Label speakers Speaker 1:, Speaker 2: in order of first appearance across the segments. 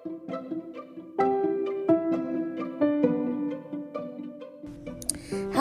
Speaker 1: How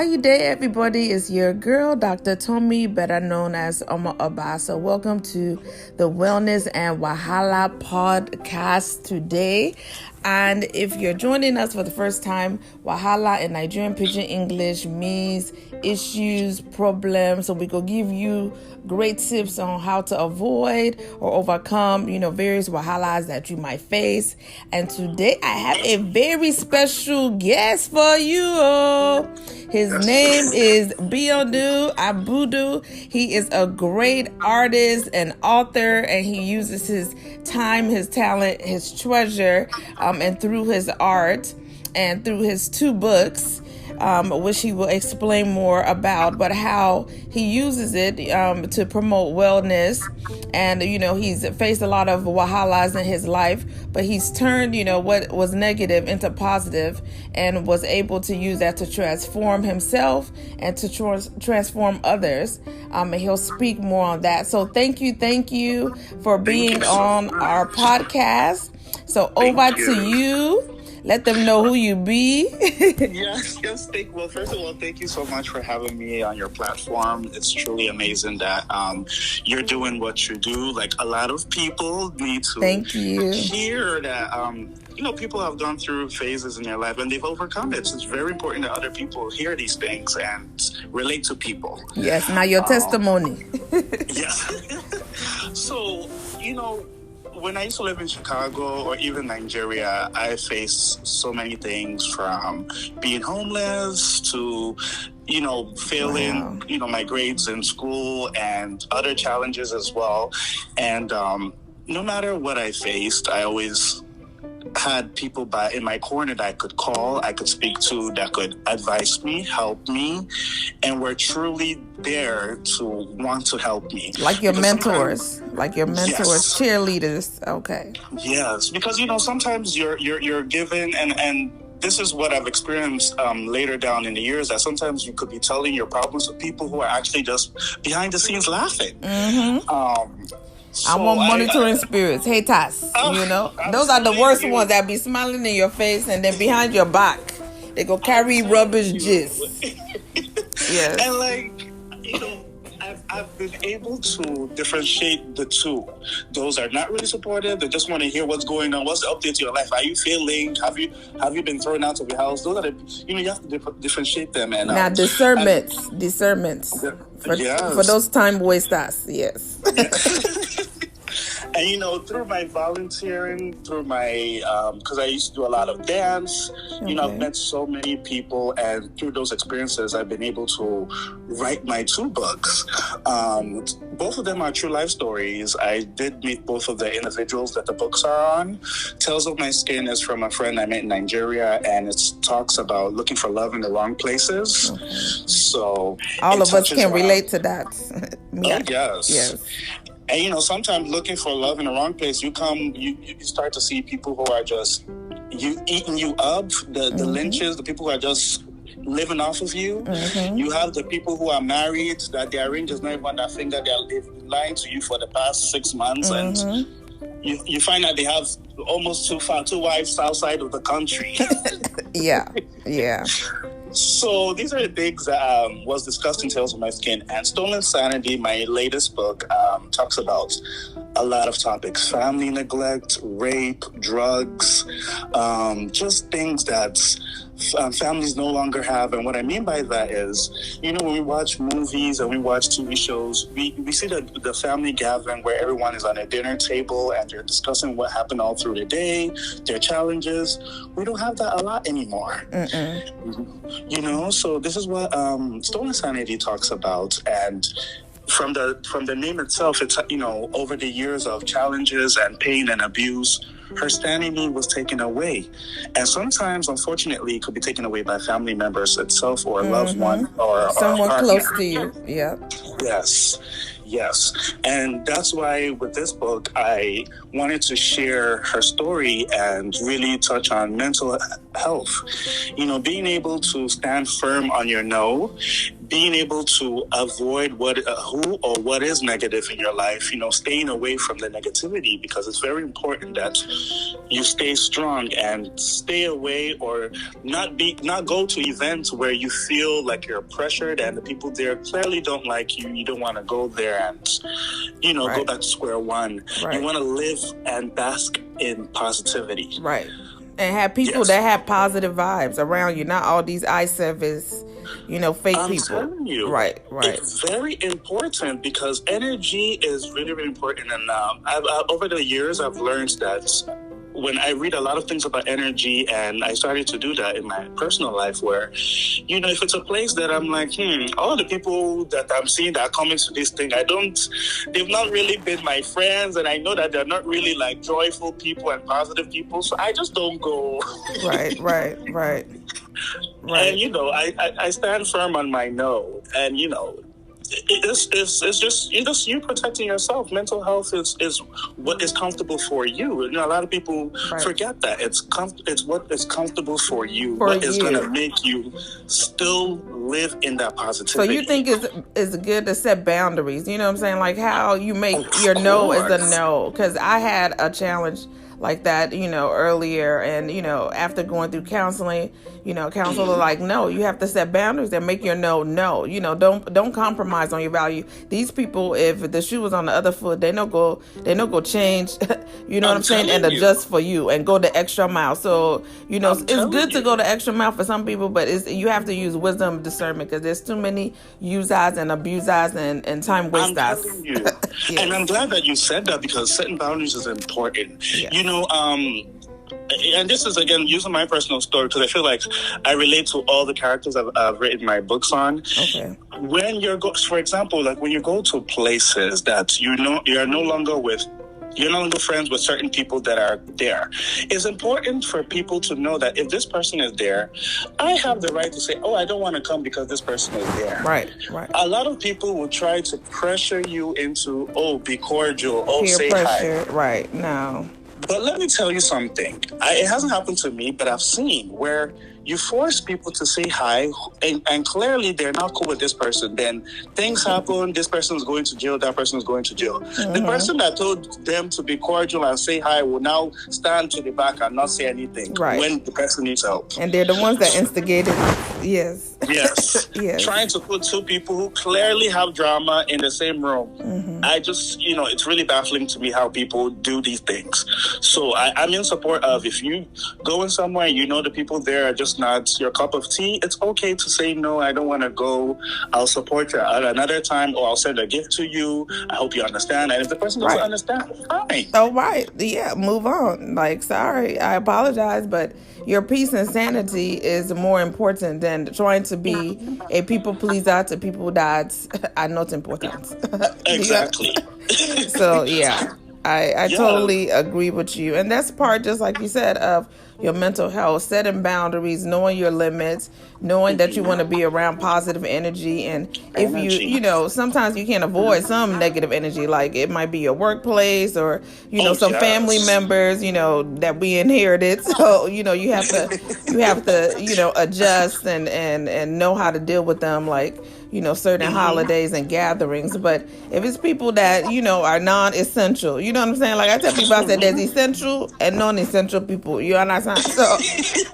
Speaker 1: you day, everybody? It's your girl, Dr. Tommy, better known as Oma Abasa. Welcome to the Wellness and Wahala podcast today. And if you're joining us for the first time, Wahala in Nigerian Pidgin English means issues, problems. So we go give you great tips on how to avoid or overcome, various wahalas that you might face. And today I have a very special guest for you. His name is Biodun Abudu. He is a great artist and author, and he uses his time, his talent, his treasure, and through his art and through his 2 books, which he will explain more about, but how he uses it to promote wellness. And, he's faced a lot of wahalas in his life, but he's turned, what was negative into positive and was able to use that to transform himself and to transform others. And he'll speak more on that. So thank you for being on our podcast. So over to you. Let them know who you be.
Speaker 2: Yes. Well, first of all, thank you so much for having me on your platform. It's truly amazing that you're doing what you do. Like, a lot of people need to hear that, people have gone through phases in their life and they've overcome it. So it's very important that other people hear these things and relate to people.
Speaker 1: Yes, now your testimony.
Speaker 2: Yes. So, when I used to live in Chicago or even Nigeria, I faced so many things, from being homeless to, failing, my grades in school and other challenges as well. And no matter what I faced, I always had people in my corner that I could call, I could speak to, that could advise me, help me, and were truly there to want to help me.
Speaker 1: Like your mentors,
Speaker 2: Yes.
Speaker 1: Cheerleaders. Okay.
Speaker 2: Yes, because sometimes you're given, and this is what I've experienced later down in the years, that sometimes you could be telling your problems to people who are actually just behind the scenes laughing.
Speaker 1: Mm-hmm. I want monitoring spirits, haters, Those are the worst ones that be smiling in your face and then behind your back, they go carry rubbish gist. Yes.
Speaker 2: And I've been able to differentiate the two. Those are not really supportive. They just want to hear what's going on. What's the update to your life? Are you failing? Have you been thrown out of your house? Those are you have to differentiate them. And
Speaker 1: now discernment. For those time wasters. Yes.
Speaker 2: And through my volunteering, through my because I used to do a lot of dance, I've met so many people, and through those experiences, I've been able to write my 2 books. Both of them are true life stories. I did meet both of the individuals that the books are on. Tales of My Skin is from a friend I met in Nigeria, and it talks about looking for love in the wrong places. Okay. So
Speaker 1: all of us can relate to that.
Speaker 2: Yes. And sometimes looking for love in the wrong place, you start to see people who are just eating you up, the lynches, the people who are just living off of you. Mm-hmm. You have the people who are married, that their ring is not even on their finger, they've been lying to you for the past 6 months, and you find that they have almost 2 wives outside of the country.
Speaker 1: Yeah.
Speaker 2: So these are the things that was discussed in Tales of My Skin. And Stolen Sanity, my latest book, talks about a lot of topics: family neglect, rape, drugs, just things that families no longer have. And what I mean by that is, when we watch movies and we watch TV shows, we see the family gathering where everyone is on a dinner table and they're discussing what happened all through the day, their challenges. We don't have that a lot anymore. So this is what Stolen Sanity talks about. And from the name itself, it's over the years of challenges and pain and abuse, her sanity was taken away. And sometimes, unfortunately, it could be taken away by family members itself, or a loved one, or
Speaker 1: someone close to you. Yeah.
Speaker 2: Yes. And that's why with this book, I wanted to share her story and really touch on mental health. Being able to stand firm on your no, being able to avoid who or what is negative in your life, staying away from the negativity, because it's very important that you stay strong and stay away, or not go to events where you feel like you're pressured and the people there clearly don't like you. You don't want to go there and, go back to square one. Right. You want to live and bask in positivity.
Speaker 1: Right. And have people that have positive vibes around you, not all these eye service, fake
Speaker 2: I'm
Speaker 1: people.
Speaker 2: Telling you,
Speaker 1: right.
Speaker 2: It's very important, because energy is really, really important. And I've over the years, I've learned that when I read a lot of things about energy, and I started to do that in my personal life, where, if it's a place that I'm like, all the people that I'm seeing that are coming to this thing, they've not really been my friends, and I know that they're not really like joyful people and positive people, so I just don't go.
Speaker 1: Right.
Speaker 2: And, I stand firm on my no, and, it's just you protecting yourself. Mental health is what is comfortable for you. A lot of people forget that it's what is comfortable for you. What is going to make you still live in that positivity.
Speaker 1: So you think it's good to set boundaries? You know what I'm saying? Like how you make your no is a no. Because I had a challenge like that, earlier, and after going through counseling, counselor like, no, you have to set boundaries and make your no. Don't compromise on your value. These people, if the shoe was on the other foot, they no go change, what I'm saying, and adjust for you and go the extra mile. So it's good to go the extra mile for some people, but you have to use wisdom and discernment, because there's too many users and abusers and time wasters.
Speaker 2: I'm telling you. Yes. And I'm glad that you said that, because setting boundaries is important. Yes. And this is, again, using my personal story, because I feel like I relate to all the characters I've written my books on.
Speaker 1: Okay.
Speaker 2: When for example, like when you go to places that you're no longer friends with certain people that are there, it's important for people to know that if this person is there, I have the right to say, I don't want to come because this person is there.
Speaker 1: Right.
Speaker 2: A lot of people will try to pressure you into, be cordial,
Speaker 1: peer
Speaker 2: say
Speaker 1: pressure.
Speaker 2: hi.
Speaker 1: Right, no.
Speaker 2: But let me tell you something. It hasn't happened to me, but I've seen where you force people to say hi, and clearly they're not cool with this person. Then things happen. This person is going to jail. That person is going to jail. Mm-hmm. The person that told them to be cordial and say hi will now stand to the back and not say anything when the person needs help.
Speaker 1: And they're the ones that instigated. Yes.
Speaker 2: Yes.
Speaker 1: Yes.
Speaker 2: Trying to put two people who clearly have drama in the same room.
Speaker 1: Mm-hmm.
Speaker 2: I just, it's really baffling to me how people do these things. So I'm in support of, if you go in somewhere, the people there are just not your cup of tea, it's okay to say, no, I don't want to go. I'll support you at another time, or I'll send a gift to you. I hope you understand. And if the person doesn't understand, fine.
Speaker 1: Oh, right. Yeah, move on. Like, sorry, I apologize, but your peace and sanity is more important than trying to be a people pleaser to people that are not important.
Speaker 2: Exactly.
Speaker 1: So, yeah. I totally agree with you. And that's part, just like you said, of your mental health, setting boundaries, knowing your limits, knowing that you want to be around positive energy. And if you sometimes you can't avoid some negative energy, like it might be your workplace or, some family members, that we inherited. So, you have to, adjust and know how to deal with them, like, certain holidays and gatherings. But if it's people that, are non-essential, you know what I'm saying? Like I tell people, I said there's essential and non-essential people. You understand? So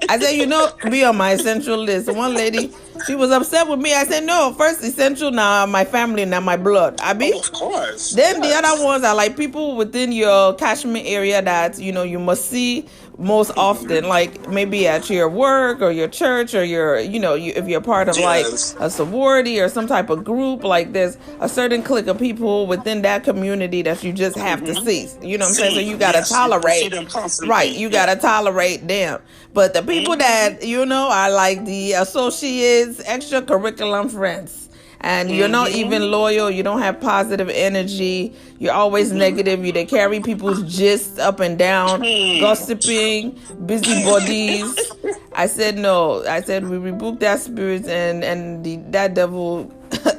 Speaker 1: I said, be on my essential list. One lady, she was upset with me. I said, no, first essential, now my family, now my blood.
Speaker 2: Of course.
Speaker 1: Then the other ones are like people within your catchment area that, you must see most often, like maybe at your work or your church or your, if you're part of like a sorority or some type of group, like there's a certain clique of people within that community that you just have to see. You know what I'm saying? So you got to tolerate. Right. You got to tolerate them. But the people that, are like the associates, extracurriculum friends. And you're not even loyal. You don't have positive energy. You're always negative. They carry people's gist up and down, gossiping, busybodies. I said no. I said we rebuke that spirit and that devil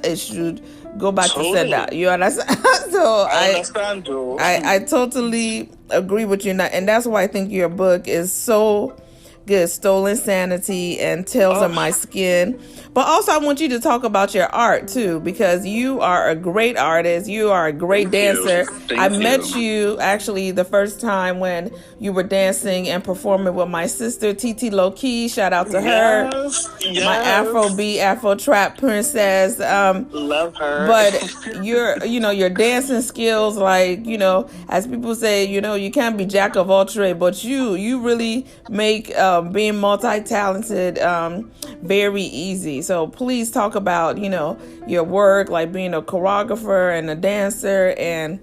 Speaker 1: it should go back to sender. You understand? So
Speaker 2: I understand, though.
Speaker 1: I totally agree with you, and that's why I think your book is so Good. Stolen Sanity and Tales of My Skin. But also I want you to talk about your art too, because you are a great artist. You are a great dancer. I met you actually the first time when you were dancing and performing with my sister, TT Low-Key. Shout out to her.
Speaker 2: Yes.
Speaker 1: My Afrobeat, Afro Trap princess.
Speaker 2: Love her.
Speaker 1: But your dancing skills, like, as people say, you can't be jack of all trades, but you really make being multi-talented very easy. So please talk about, your work, like being a choreographer and a dancer, and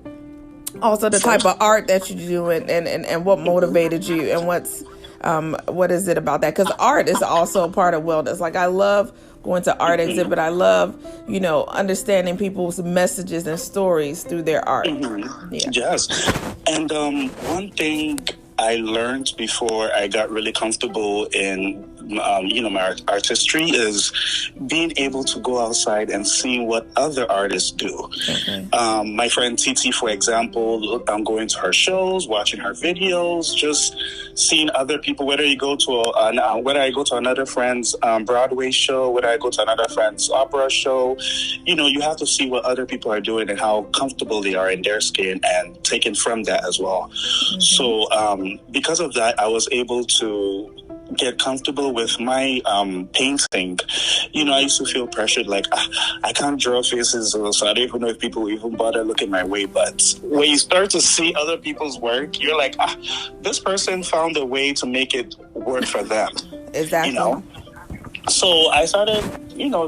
Speaker 1: also the type of art that you do, and what motivated you, and what is it about that? Because art is also part of wellness. Like, I love going to art exhibit. I love, understanding people's messages and stories through their art.
Speaker 2: Yeah. Yes. And one thing I learned before I got really comfortable in, my artistry is being able to go outside and see what other artists do. Okay. My friend Titi, for example, I'm going to her shows, watching her videos, just seeing other people, whether I go to another friend's Broadway show, whether I go to another friend's opera show, you have to see what other people are doing and how comfortable they are in their skin, and taking from that as well. Mm-hmm. So because of that, I was able to get comfortable with my painting. I used to feel pressured, like, I can't draw faces, so I don't even know if people even bother looking my way. But when you start to see other people's work, you're like, this person found a way to make it work for them.
Speaker 1: Exactly.
Speaker 2: So I started,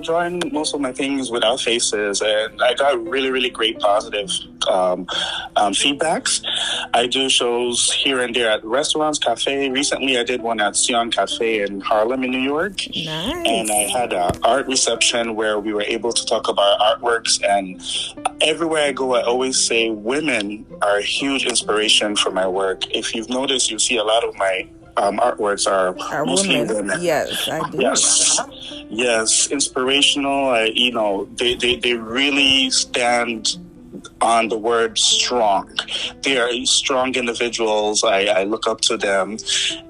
Speaker 2: drawing most of my things without faces, and I got really, really great positive feedbacks. I do shows here and there at restaurants, cafe. Recently, I did one at Sion Cafe in Harlem, in New York.
Speaker 1: Nice.
Speaker 2: And I had an art reception where we were able to talk about artworks. And everywhere I go, I always say women are a huge inspiration for my work. If you've noticed, you see a lot of my artworks are mostly women.
Speaker 1: Yes, I do.
Speaker 2: Yes, inspirational. They really stand on the word strong. They are strong individuals. I look up to them,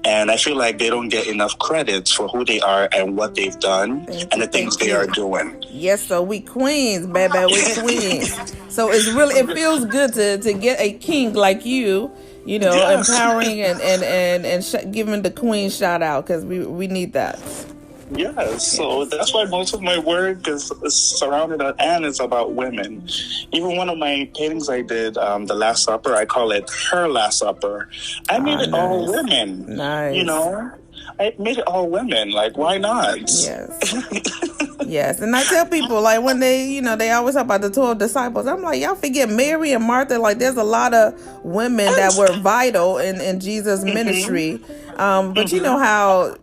Speaker 2: and I feel like they don't get enough credit for who they are and what they've done and the things they are doing.
Speaker 1: Yes, so we queens, baby, we queens. So it feels good to get a king like you, yes, empowering and giving the queen shout out, because we need that.
Speaker 2: Yes, so that's why most of my work is surrounded and it's about women. Even one of my paintings I did, The Last Supper, I call it Her Last Supper. I made it all women.
Speaker 1: Nice.
Speaker 2: I made it all women. Like, why not?
Speaker 1: Yes. Yes, and I tell people, like, when they always talk about the 12 disciples, I'm like, y'all forget Mary and Martha. Like, there's a lot of women that were vital in Jesus' ministry. But you know how,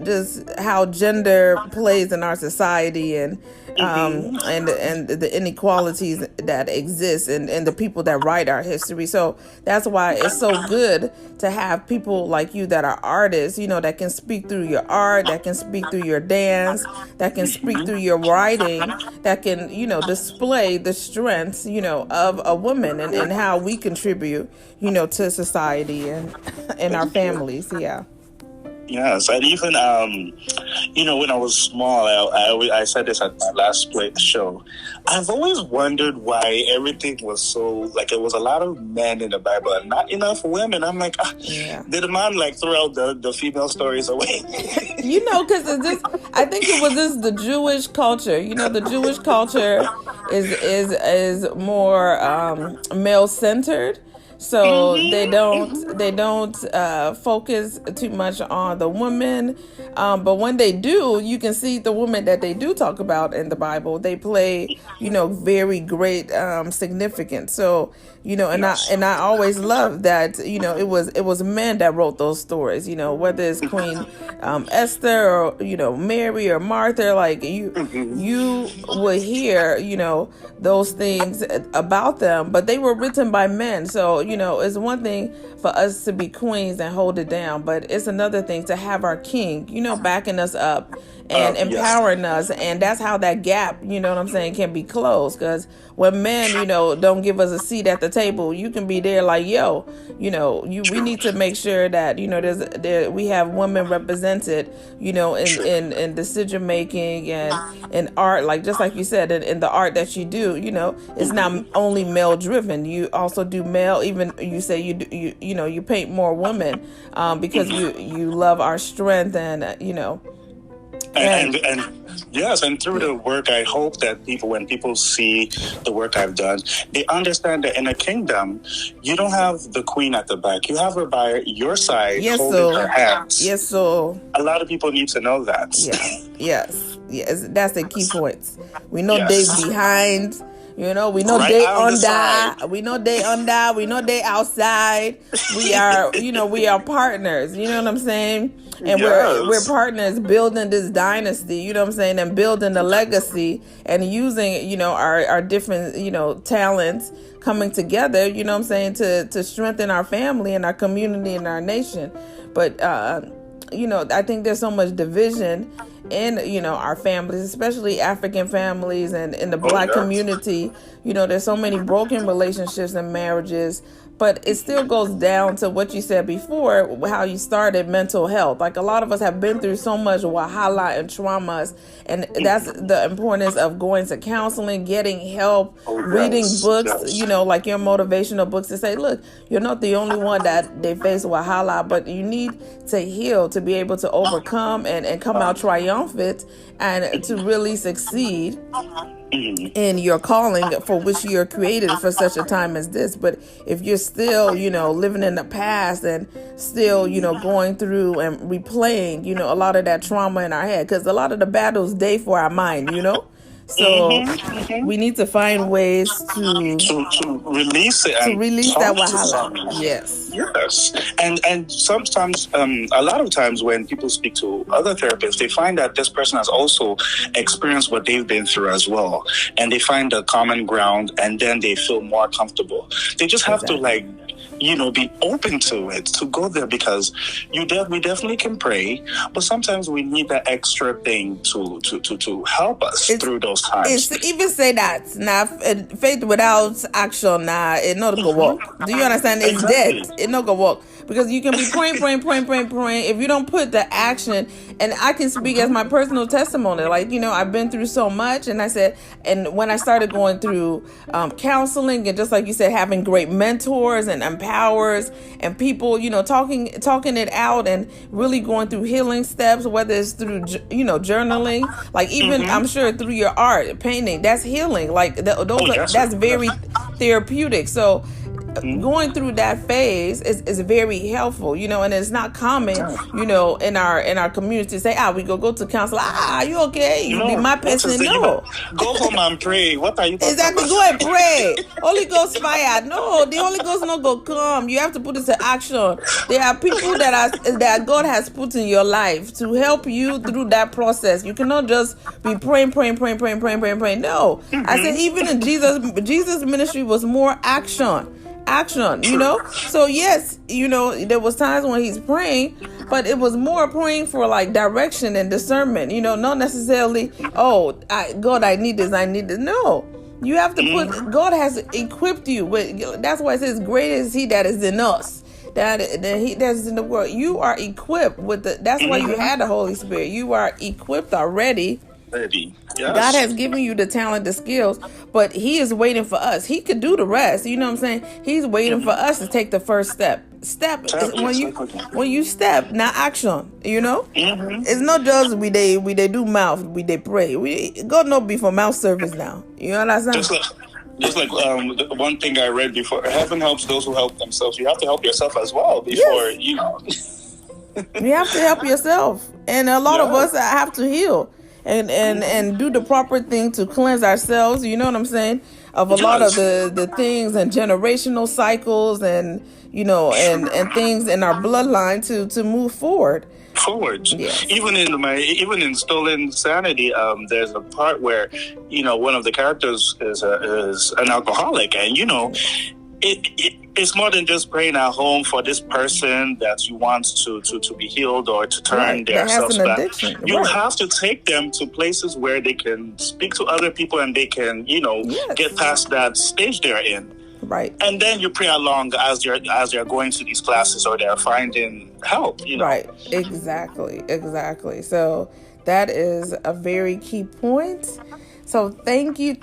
Speaker 1: just how gender plays in our society, and the inequalities that exist, and the people that write our history. So that's why it's so good to have people like you that are artists, that can speak through your art, that can speak through your dance, that can speak through your writing, that can, display the strengths, of a woman, and how we contribute, to society and our families. Yeah.
Speaker 2: Yes, and even when I was small, I said this at my last show. I've always wondered why everything was so, like, it was a lot of men in the Bible and not enough women. I'm like, did the man throw out the female stories away?
Speaker 1: Because I think it was the Jewish culture. The Jewish culture is more male centered. So they don't focus too much on the women, but when they do, you can see the women that they do talk about in the Bible. They play, very great significance. So and I always love that it was men that wrote those stories. Whether it's Queen Esther or Mary or Martha, like you would hear those things about them, but they were written by men. So it's one thing for us to be queens and hold it down, but it's another thing to have our king, backing us up and empowering us. And that's how that gap, can be closed. Because when men, don't give us a seat at the table, you can be there like, yo, we need to make sure that, we have women represented, in decision making and in art, like just like you said, in the art that you do, it's not only male driven. You also do male, even you say you paint more women, because you love our strength and,
Speaker 2: And yes, and through the work, I hope that when people see the work I've done, they understand that in a kingdom, you don't have the queen at the back. You have her by your side, holding her hands.
Speaker 1: Yes, so
Speaker 2: a lot of people need to know that.
Speaker 1: Yes, that's the key points. We know they behind. We know they under. We know they under. We know they outside. We are, we are partners. You know what I'm saying? And we're partners building this dynasty. You know what I'm saying? And building the legacy and using, our different, talents coming together. You know what I'm saying? To strengthen our family and our community and our nation. But I think there's so much division in, our families, especially African families and in the Black community. There's so many broken relationships and marriages, but it still goes down to what you said before, how you started mental health. Like a lot of us have been through so much wahala and traumas, and that's the importance of going to counseling, getting help, reading books, like your motivational books to say, look, you're not the only one that they face wahala, but you need to heal to be able to overcome and come out triumphant and to really succeed in your calling for which you're created for such a time as this. But if you're still, living in the past and still, going through and replaying, a lot of that trauma in our head, because a lot of the battles day for our mind, So we need to find ways to
Speaker 2: release it,
Speaker 1: to release that wahala. Yes.
Speaker 2: And sometimes, a lot of times when people speak to other therapists, they find that this person has also experienced what they've been through as well, and they find a common ground, and then they feel more comfortable. They just have to be open to it, to go there, because we definitely can pray, but sometimes we need that extra thing to help us through those times.
Speaker 1: It's even say that now, faith without action, it not gonna work. Do you understand? It's dead. It not gonna work, because you can be praying. If you don't put the action, and I can speak as my personal testimony. Like, I've been through so much, and I said, and when I started going through counseling, and just like you said, having great mentors and empowers and people, talking it out and really going through healing steps, whether it's through, journaling, like even I'm sure through your art, painting, that's healing. Like that's very therapeutic. So going through that phase is very helpful, and it's not common, in our community to say, we go to counsel. You okay? You be my person. No.
Speaker 2: Go home and pray. What are you talking
Speaker 1: Exactly.
Speaker 2: about?
Speaker 1: Go and pray. Holy Ghost fire. No, the Holy Ghost not go come. You have to put it to action. There are people that God has put in your life to help you through that process. You cannot just be praying. No. I said even in Jesus' ministry was more action, so yes, there was times when he's praying, but it was more praying for like direction and discernment, not necessarily, God, I need this. No, you have to put, God has equipped you with, that's why it says greater is he that is in us than he that is in the world. You are equipped with that's why you had the Holy Spirit. You are equipped already.
Speaker 2: Yes.
Speaker 1: God has given you the talent, the skills, but he is waiting for us. He could do the rest. You know what I'm saying? He's waiting for us to take the first step. When you step, now action, It's not just we they do mouth, we they pray. God not be for mouth service now. You understand?
Speaker 2: Just like the one thing I read before, heaven helps those who help themselves. You have to help yourself as well before, You
Speaker 1: have to help yourself. And a lot of us have to heal. And do the proper thing to cleanse ourselves, you know what I'm saying, of a lot of the things and generational cycles and and things in our bloodline to move forward.
Speaker 2: Yes. Even in Stolen Sanity, there's a part where one of the characters is an alcoholic, and it's more than just praying at home for this person that you want to be healed or to turn their selves back. You have to take them to places where they can speak to other people and they can, get past that stage they're in.
Speaker 1: Right.
Speaker 2: And then you pray along as they're going to these classes or they're finding help,
Speaker 1: Right. Exactly. So that is a very key point. So thank you for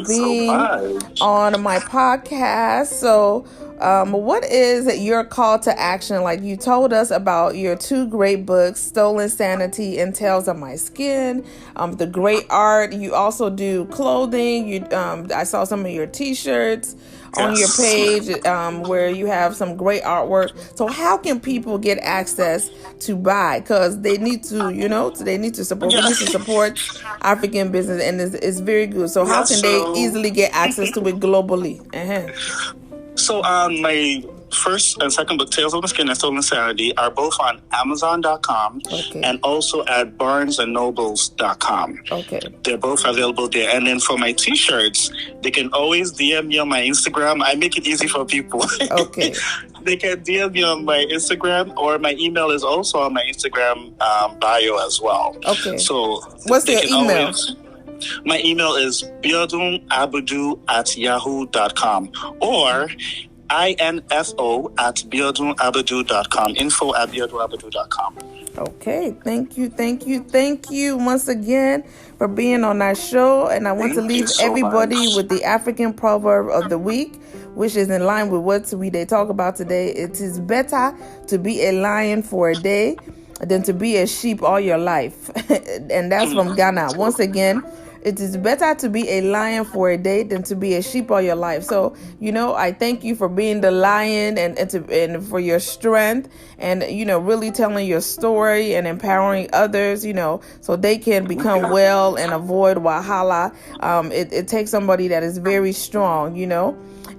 Speaker 1: being on my podcast. So what is your call to action? Like you told us about your 2 great books, Stolen Sanity and Tales of My Skin, the great art. You also do clothing. I saw some of your t-shirts on your page where you have some great artwork. So how can people get access to buy? Because they need to, they need to support. We need to support African business, and it's very good. So how can they easily get access to it globally?
Speaker 2: So my first and second book, Tales of My Skin and Stolen Sanity, are both on Amazon.com and also at BarnesandNobles.com.
Speaker 1: Okay.
Speaker 2: They're both available there. And then for my t-shirts, they can always DM me on my Instagram. I make it easy for people.
Speaker 1: Okay.
Speaker 2: They can DM me on my Instagram, or my email is also on my Instagram bio as well.
Speaker 1: Okay.
Speaker 2: So
Speaker 1: what's your email?
Speaker 2: My email is biodunabudu@yahoo.com or info@biodunabudu.com. info@biodunabudu.com.
Speaker 1: Okay, thank you once again for being on our show. And I want to leave everybody with the African proverb of the week, which is in line with what they talk about today. It is better to be a lion for a day than to be a sheep all your life. And that's from Ghana. Once again, it is better to be a lion for a day than to be a sheep all your life. So, I thank you for being the lion and for your strength and, really telling your story and empowering others, so they can become well and avoid Wahala. It takes somebody that is very strong,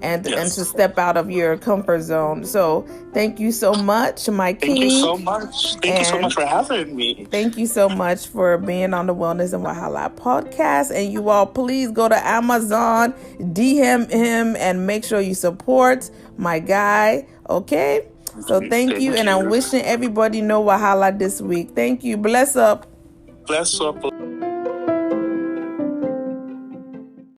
Speaker 1: and to step out of your comfort zone. So thank you so much, my king.
Speaker 2: Thank you so much. Thank you so much for having me.
Speaker 1: Thank you so much for being on the Wellness and Wahala podcast. And you all, please go to Amazon, DM him, and make sure you support my guy. Okay? So thank you. And I'm wishing everybody no Wahala this week. Thank you. Bless up.
Speaker 2: Bless up.